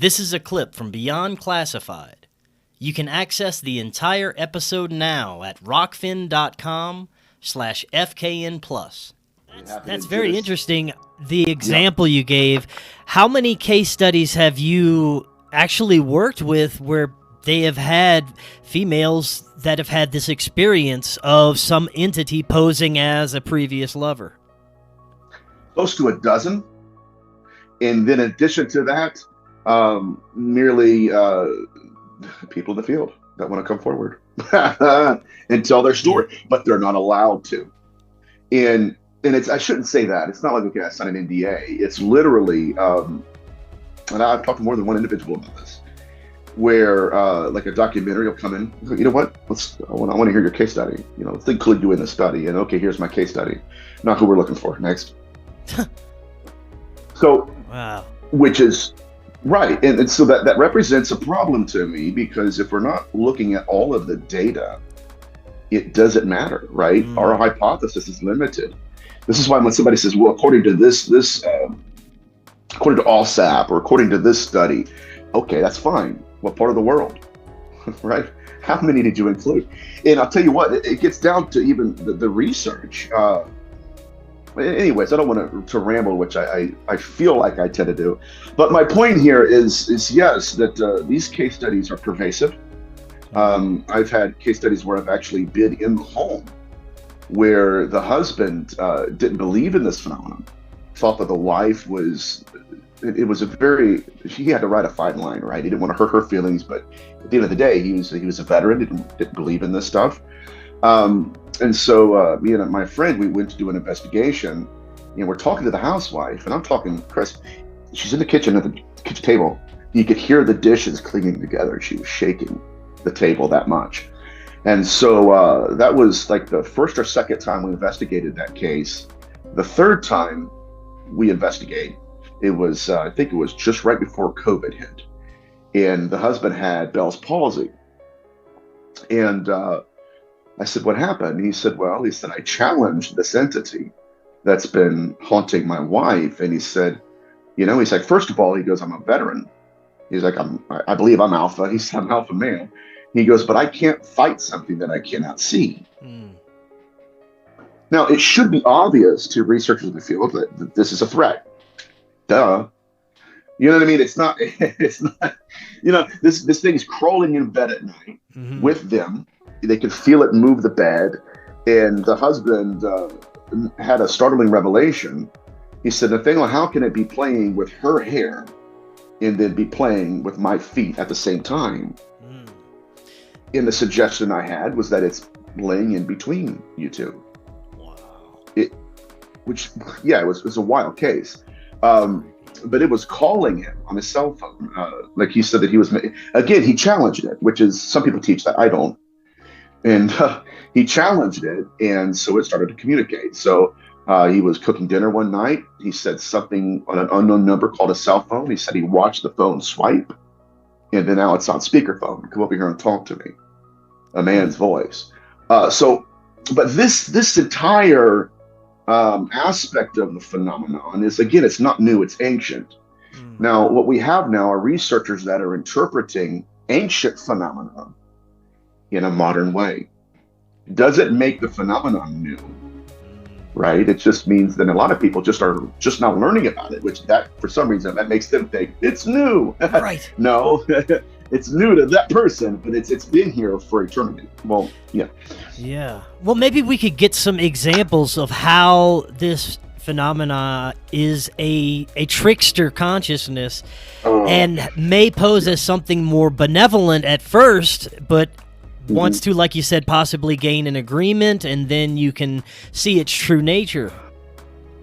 This is a clip from Beyond Classified. You can access the entire episode now at rockfin.com/FKN+. That's very interesting, the example you gave. How many case studies have you actually worked with where they have had females that have had this experience of some entity posing as a previous lover? Close to a dozen. And then in addition to that, merely people in the field that want to come forward and tell their story, but they're not allowed to. And it's, I shouldn't say that. It's not like, okay, I signed an NDA. It's literally, and I've talked to more than one individual about this, where like a documentary will come in. You know what? I want to hear your case study. You know, let's include you in the study. And okay, here's my case study. Not who we're looking for. Next. So, wow. Which is right. And so that represents a problem to me, because if we're not looking at all of the data, it doesn't matter, right? Our hypothesis is limited. This is why when somebody says, well, according to according to ALSAP or according to this study, okay, that's fine. What part of the world, right? How many did you include? And I'll tell you what, it gets down to even the research. Anyways, I don't want to ramble, which I feel like I tend to do. But my point here is yes, that these case studies are pervasive. I've had case studies where I've actually been in the home where the husband didn't believe in this phenomenon, thought that the wife was, it was he had to ride a fine line, right? He didn't want to hurt her feelings, but at the end of the day, he was a veteran, didn't believe in this stuff. And so me and my friend, we went to do an investigation, and we're talking to the housewife, and I'm talking, Chris, she's in the kitchen at the kitchen table. You could hear the dishes clinging together. She was shaking the table that much. And so that was like the first or second time we investigated that case. The third time we investigate, it was, I think it was just right before COVID hit. And the husband had Bell's palsy. And I said, what happened? He said, I challenged this entity that's been haunting my wife. And he said, he's like, first of all, he goes, I'm a veteran. He's like, I believe I'm alpha. He said, I'm alpha male. He goes, but I can't fight something that I cannot see. Now, it should be obvious to researchers in the field that this is a threat. Duh. You know what I mean? It's not, this thing's crawling in bed at night with them. They could feel it move the bed. And the husband had a startling revelation. He said, Nathaniel, how can it be playing with her hair and then be playing with my feet at the same time? And the suggestion I had was that it's laying in between you two. Wow. It was a wild case. But it was calling him on his cell phone. Like he said that he was, again, he challenged it, which is, some people teach that, I don't. And he challenged it, and so it started to communicate. So he was cooking dinner one night. He said something on an unknown number called a cell phone. He said he watched the phone swipe, and then now it's on speakerphone. Come over here and talk to me. A man's voice. But this entire aspect of the phenomenon is, again, it's not new, it's ancient. Now, what we have now are researchers that are interpreting ancient phenomena in a modern way. Does it make the phenomenon new? Right? It just means that a lot of people are just now learning about it, which that, for some reason, that makes them think it's new. Right. No, it's new to that person, but it's been here for eternity. Well, yeah. Yeah. Well, maybe we could get some examples of how this phenomena is a trickster consciousness and may pose as something more benevolent at first, but wants to, like you said, possibly gain an agreement, and then you can see its true nature.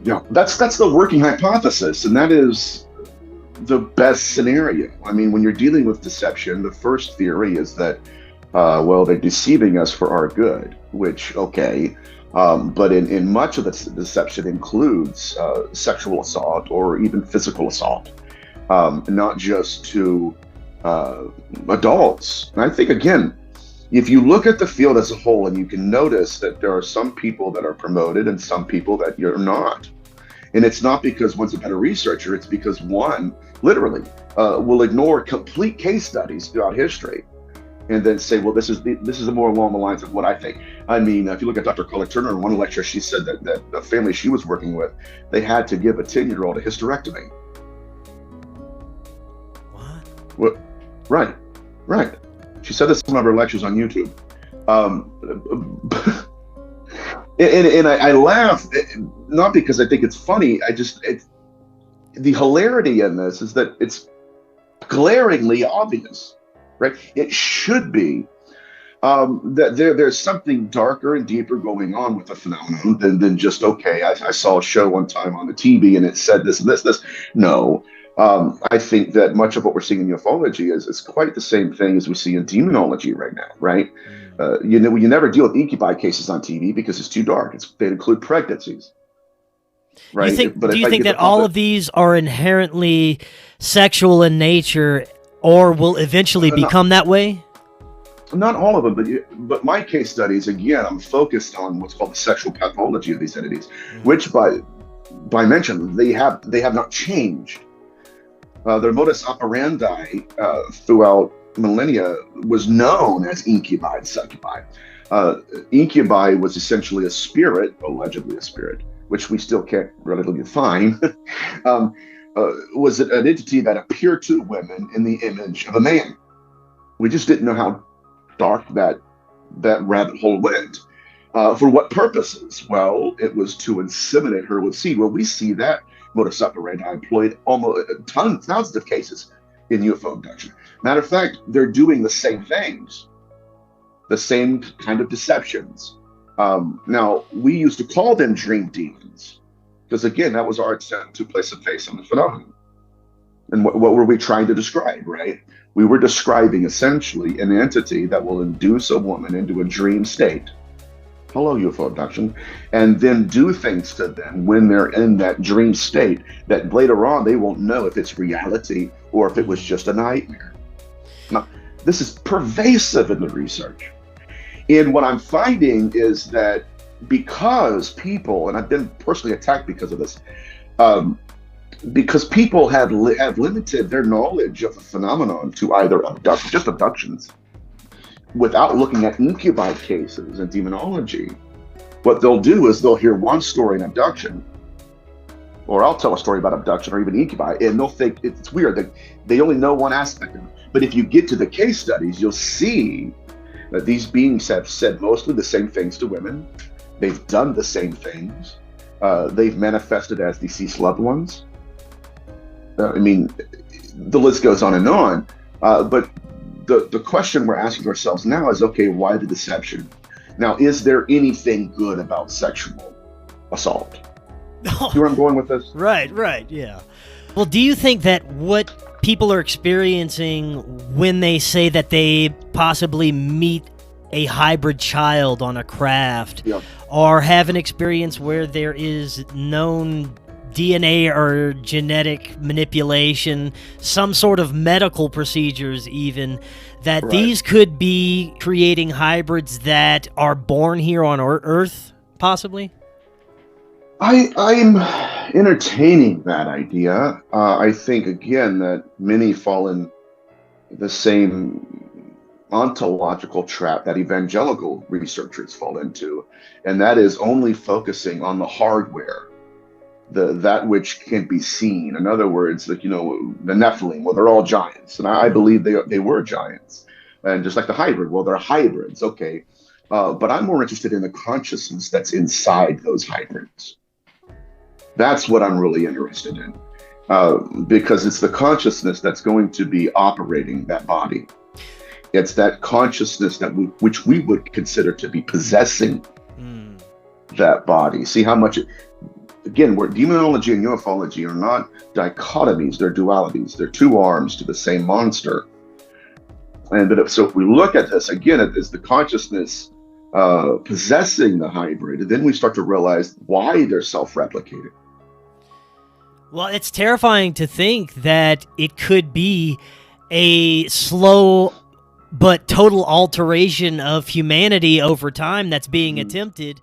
Yeah, that's the working hypothesis, and that is the best scenario. I mean, when you're dealing with deception, the first theory is that, they're deceiving us for our good, which, okay, but in much of the deception includes sexual assault or even physical assault, not just to adults. And I think, again, if you look at the field as a whole, and you can notice that there are some people that are promoted and some people that you're not. And it's not because one's a better researcher, it's because one, literally, will ignore complete case studies throughout history and then say, well, this is more along the lines of what I think. I mean, if you look at Dr. Colette Turner in one lecture, she said that the family she was working with, they had to give a 10-year-old a hysterectomy. What? Right, right. She said this in one of her lectures on YouTube. And I laugh, not because I think it's funny. The hilarity in this is that it's glaringly obvious, right? It should be that there's something darker and deeper going on with the phenomenon than just, okay, I saw a show one time on the TV and it said this and this. No. I think that much of what we're seeing in ufology is quite the same thing as we see in demonology right now, right? You never deal with incubi cases on TV because it's too dark. They include pregnancies, right? Do you think that all of these are inherently sexual in nature, or will eventually become that way? Not all of them, but my case studies, again, I'm focused on what's called the sexual pathology of these entities, which by mention they have not changed. Their modus operandi throughout millennia was known as incubi and succubi. Incubi was essentially a spirit, allegedly a spirit, which we still can't relatively define, was an entity that appeared to women in the image of a man. We just didn't know how dark that rabbit hole went. For what purposes? Well, it was to inseminate her with seed. Well, we see that modus operandi employed almost thousands of cases in UFO abduction. Matter of fact, they're doing the same things, the same kind of deceptions. Now, we used to call them dream demons because, again, that was our attempt to place a face on the phenomenon. And what were we trying to describe, right? We were describing essentially an entity that will induce a woman into a dream state. Hello, UFO abduction, and then do things to them when they're in that dream state that later on they won't know if it's reality or if it was just a nightmare. Now, this is pervasive in the research. And what I'm finding is that because people, and I've been personally attacked because of this, because people have limited their knowledge of the phenomenon to either just abductions, without looking at incubi cases and demonology. What they'll do is they'll hear one story in abduction, or I'll tell a story about abduction or even incubi, and they'll think it's weird. They only know one aspect of it. But if you get to the case studies, you'll see that these beings have said mostly the same things to women. They've done the same things. They've manifested as deceased loved ones. I mean, the list goes on and on. But the question we're asking ourselves now is, okay, why the deception? Now, is there anything good about sexual assault? See where I'm going with this? Right, yeah. Well, do you think that what people are experiencing when they say that they possibly meet a hybrid child on a craft, or have an experience where there is known DNA or genetic manipulation, some sort of medical procedures even, that these could be creating hybrids that are born here on Earth, possibly? I'm entertaining that idea. I think, again, that many fall in the same ontological trap that evangelical researchers fall into, and that is only focusing on the hardware, that which can be seen. In other words, like, the Nephilim, well, they're all giants, and I believe they were giants. And just like the hybrid, well, they're hybrids, okay. But I'm more interested in the consciousness that's inside those hybrids. That's what I'm really interested in, because it's the consciousness that's going to be operating that body. It's that consciousness which we would consider to be possessing that body. See how much again, where demonology and ufology are not dichotomies, they're dualities. They're two arms to the same monster. And so if we look at this, again, it is the consciousness possessing the hybrid, and then we start to realize why they're self-replicating. Well, it's terrifying to think that it could be a slow but total alteration of humanity over time that's being attempted